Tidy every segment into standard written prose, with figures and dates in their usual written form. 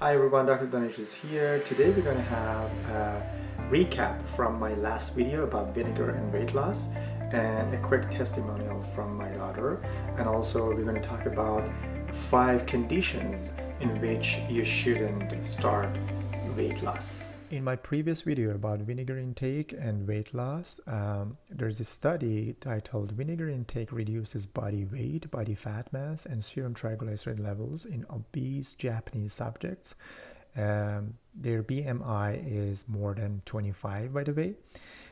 Hi everyone, Dr. Danesh is here. Today we're going to have a recap from my last video about vinegar and weight loss and a quick testimonial from my daughter. And also we're going to talk about 5 conditions in which you shouldn't start weight loss. In my previous video about vinegar intake and weight loss, there's a study titled Vinegar Intake Reduces Body Weight, Body Fat Mass, and Serum Triglyceride Levels in Obese Japanese Subjects. Their BMI is more than 25, by the way.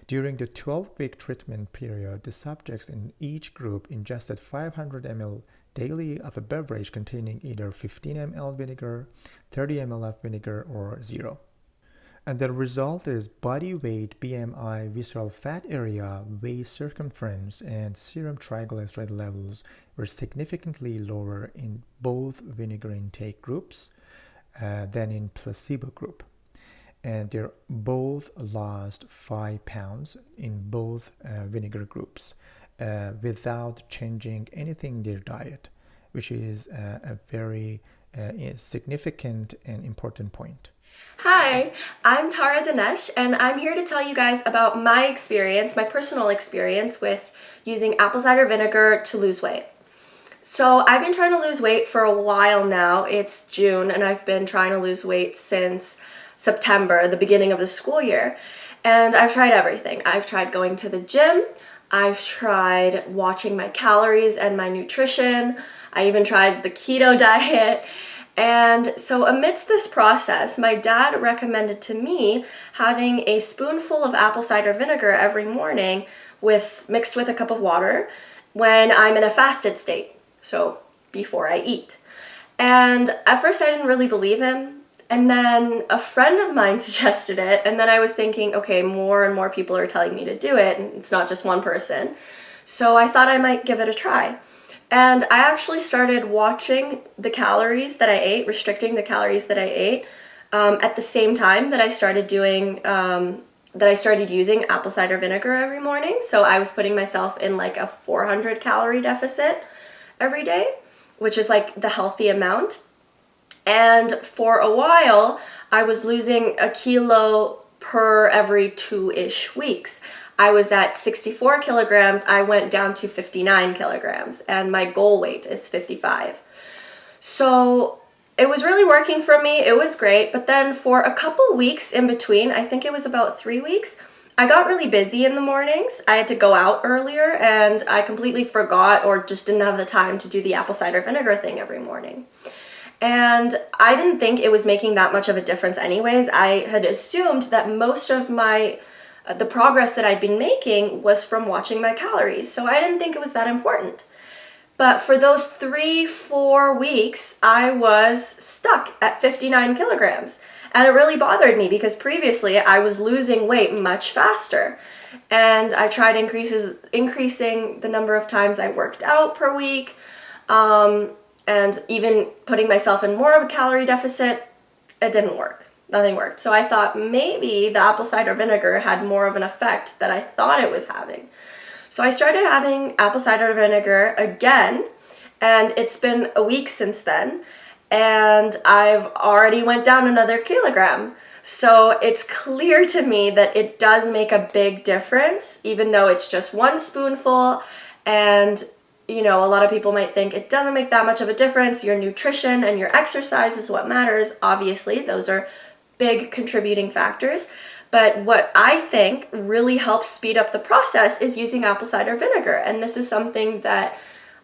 During the 12-week treatment period, the subjects in each group ingested 500 ml daily of a beverage containing either 15 ml vinegar, 30 ml of vinegar, or 0. And the result is body weight, BMI, visceral fat area, waist circumference, and serum triglyceride levels were significantly lower in both vinegar intake groups than in placebo group. And they both lost 5 pounds in both vinegar groups without changing anything in their diet, which is a very significant and important point. Hi, I'm Dr.Danesh, and I'm here to tell you guys about my experience, my personal experience with using apple cider vinegar to lose weight. So I've been trying to lose weight for a while now. It's June, and I've been trying to lose weight since September, the beginning of the school year. And I've tried everything. I've tried going to the gym. I've tried watching my calories and my nutrition. I even tried the keto diet. And so amidst this process, my dad recommended to me having a spoonful of apple cider vinegar every morning mixed with a cup of water when I'm in a fasted state, so before I eat. And at first I didn't really believe him, and then a friend of mine suggested it, and then I was thinking, okay, more and more people are telling me to do it, and it's not just one person. So I thought I might give it a try. And I actually started watching the calories that I ate, restricting the calories that I ate, at the same time that I started using apple cider vinegar every morning. So I was putting myself in like a 400 calorie deficit every day, which is like the healthy amount. And for a while, I was losing a kilo per every 2-ish weeks. I was at 64 kilograms, I went down to 59 kilograms, and my goal weight is 55. So it was really working for me, it was great, but then for a couple weeks in between, I think it was about 3 weeks, I got really busy in the mornings. I had to go out earlier, and I completely forgot or just didn't have the time to do the apple cider vinegar thing every morning. And I didn't think it was making that much of a difference anyways. I had assumed that most of the progress that I'd been making was from watching my calories, so I didn't think it was that important. But for those 3-4 weeks, I was stuck at 59 kilograms, and it really bothered me because previously I was losing weight much faster, and I tried increasing the number of times I worked out per week, and even putting myself in more of a calorie deficit. It didn't work. Nothing worked. So I thought maybe the apple cider vinegar had more of an effect that I thought it was having. So I started having apple cider vinegar again, and it's been a week since then, and I've already went down another kilogram. So it's clear to me that it does make a big difference, even though it's just one spoonful. And a lot of people might think it doesn't make that much of a difference. Your nutrition and your exercise is what matters. Obviously, those are big contributing factors. But what I think really helps speed up the process is using apple cider vinegar. And this is something that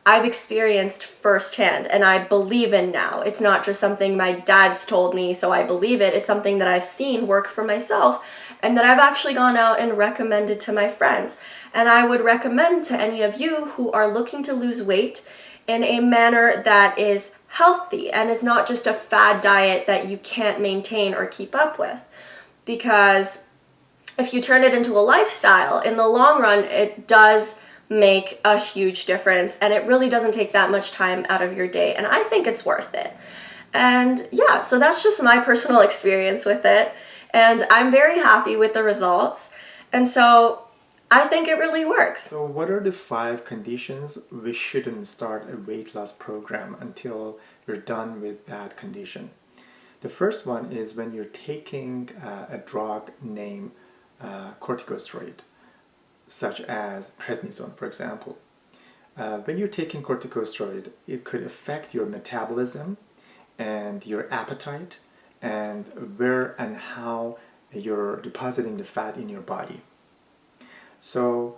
I've experienced firsthand and I believe in now. It's not just something my dad's told me, so I believe it. It's something that I've seen work for myself and that I've actually gone out and recommended to my friends. And I would recommend to any of you who are looking to lose weight in a manner that is healthy and is not just a fad diet that you can't maintain or keep up with. Because if you turn it into a lifestyle, in the long run, it does make a huge difference, and it really doesn't take that much time out of your day, and I think it's worth it. And yeah, so that's just my personal experience with it, and I'm very happy with the results, and so I think it really works. So what are the 5 conditions we shouldn't start a weight loss program until you're done with that condition? The first one is when you're taking a drug named corticosteroid, such as prednisone, for example. When you're taking corticosteroid, it could affect your metabolism and your appetite and where and how you're depositing the fat in your body. So,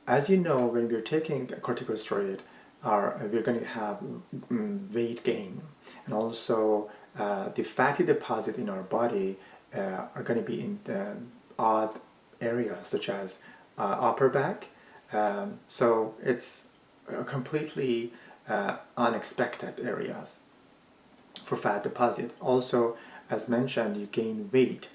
as you know, when we're taking corticosteroid, we're going to have weight gain, and also the fatty deposit in our body are going to be in the odd areas, such as upper back. So it's completely unexpected areas for fat deposit. Also, as mentioned, you gain weight.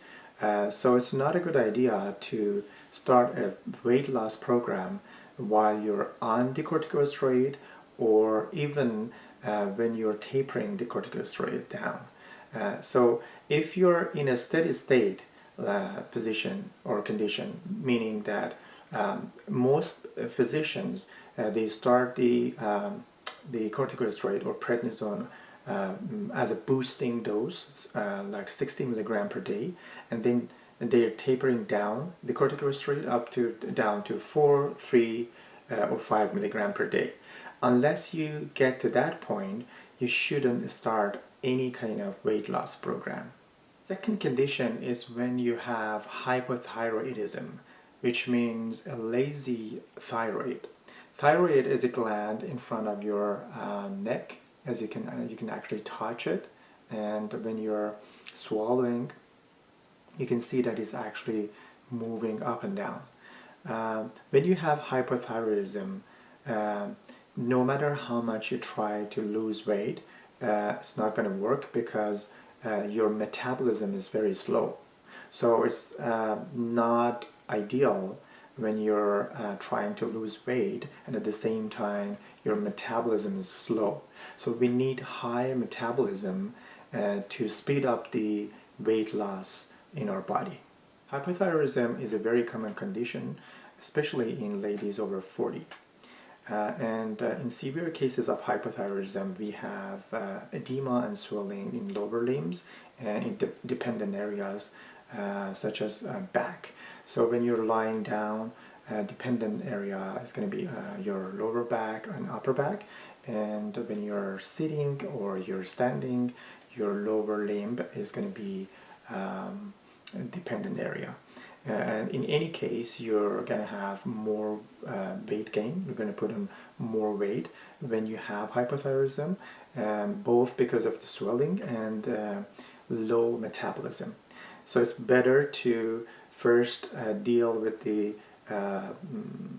So it's not a good idea to start a weight loss program while you're on the corticosteroid, or even when you're tapering the corticosteroid down. So if you're in a steady state position or condition, meaning that most physicians they start the corticosteroid or prednisone as a boosting dose, like 60 milligram per day, and then they're tapering down the corticosteroid down to 4, 3, or 5 milligram per day. Unless you get to that point, you shouldn't start any kind of weight loss program. Second condition is when you have hypothyroidism, which means a lazy thyroid. Thyroid is a gland in front of your neck, as you can actually touch it, and when you're swallowing, you can see that it's actually moving up and down. When you have hypothyroidism, no matter how much you try to lose weight, it's not going to work because your metabolism is very slow. So it's not ideal when you're trying to lose weight and at the same time your metabolism is slow. So we need high metabolism to speed up the weight loss in our body. Hypothyroidism is a very common condition, especially in ladies over 40. And in severe cases of hypothyroidism, we have edema and swelling in lower limbs and in dependent areas such as back. So when you're lying down, dependent area is going to be your lower back and upper back, and when you're sitting or you're standing, your lower limb is going to be dependent area. And in any case, you're going to have more weight gain. You're going to put on more weight when you have hypothyroidism, both because of the swelling and low metabolism. So it's better to first deal with the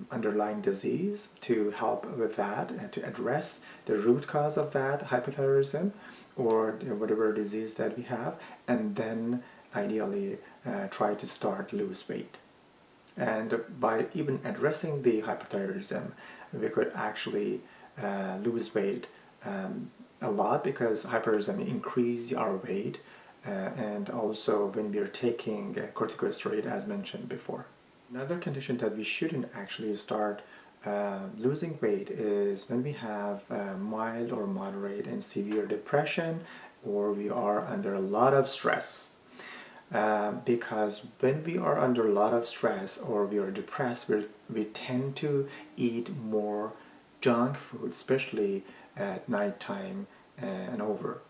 underlying disease to help with that and to address the root cause of that hypothyroidism or whatever disease that we have, and then ideally try to start lose weight. And by even addressing the hypothyroidism, we could actually lose weight a lot, because hypothyroidism increase our weight, and also when we are taking corticosteroid, as mentioned before. Another condition that we shouldn't actually start losing weight is when we have mild or moderate and severe depression, or we are under a lot of stress. Because when we are under a lot of stress or we are depressed, we tend to eat more junk food, especially at nighttime and over,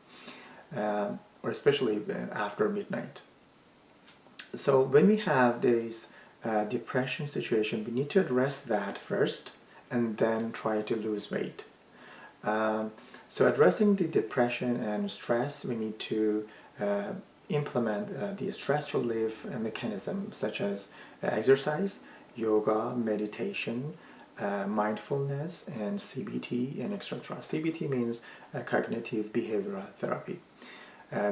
or especially after midnight. So when we have this depression situation, we need to address that first and then try to lose weight. So addressing the depression and stress, we need to implement the stress relief mechanism, such as exercise, yoga, meditation, mindfulness, and CBT, and etc. CBT means cognitive behavioral therapy,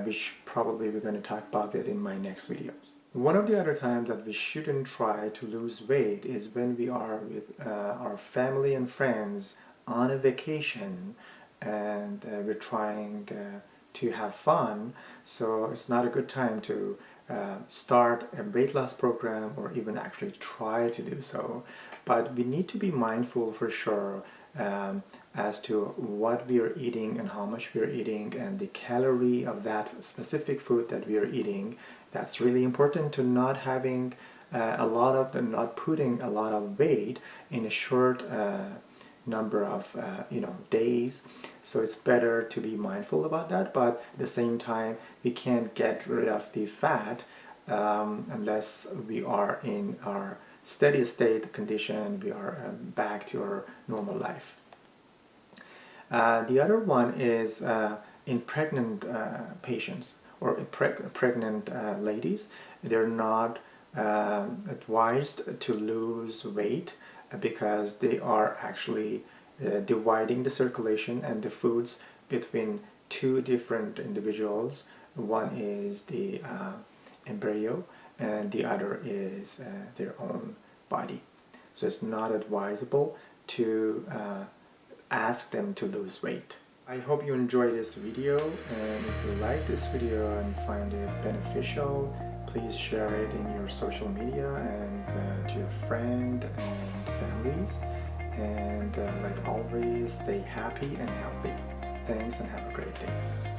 which probably we're going to talk about it in my next videos. One of the other times that we shouldn't try to lose weight is when we are with our family and friends on a vacation, and we're trying to have fun. So it's not a good time to start a weight loss program or even actually try to do so. But we need to be mindful for sure as to what we are eating and how much we are eating and the calorie of that specific food that we are eating. That's really important to not having not putting a lot of weight in a short number of days. So it's better to be mindful about that, but at the same time we can't get rid of the fat unless we are in our steady state condition, we are back to our normal life. The other one is in pregnant patients or pregnant ladies. They're not advised to lose weight because they are actually dividing the circulation and the foods between two different individuals. One is the embryo and the other is their own body. So it's not advisable to ask them to lose weight. I hope you enjoyed this video, and if you like this video and find it beneficial, please share it in your social media and to your friend and families. And like always, stay happy and healthy. Thanks and have a great day.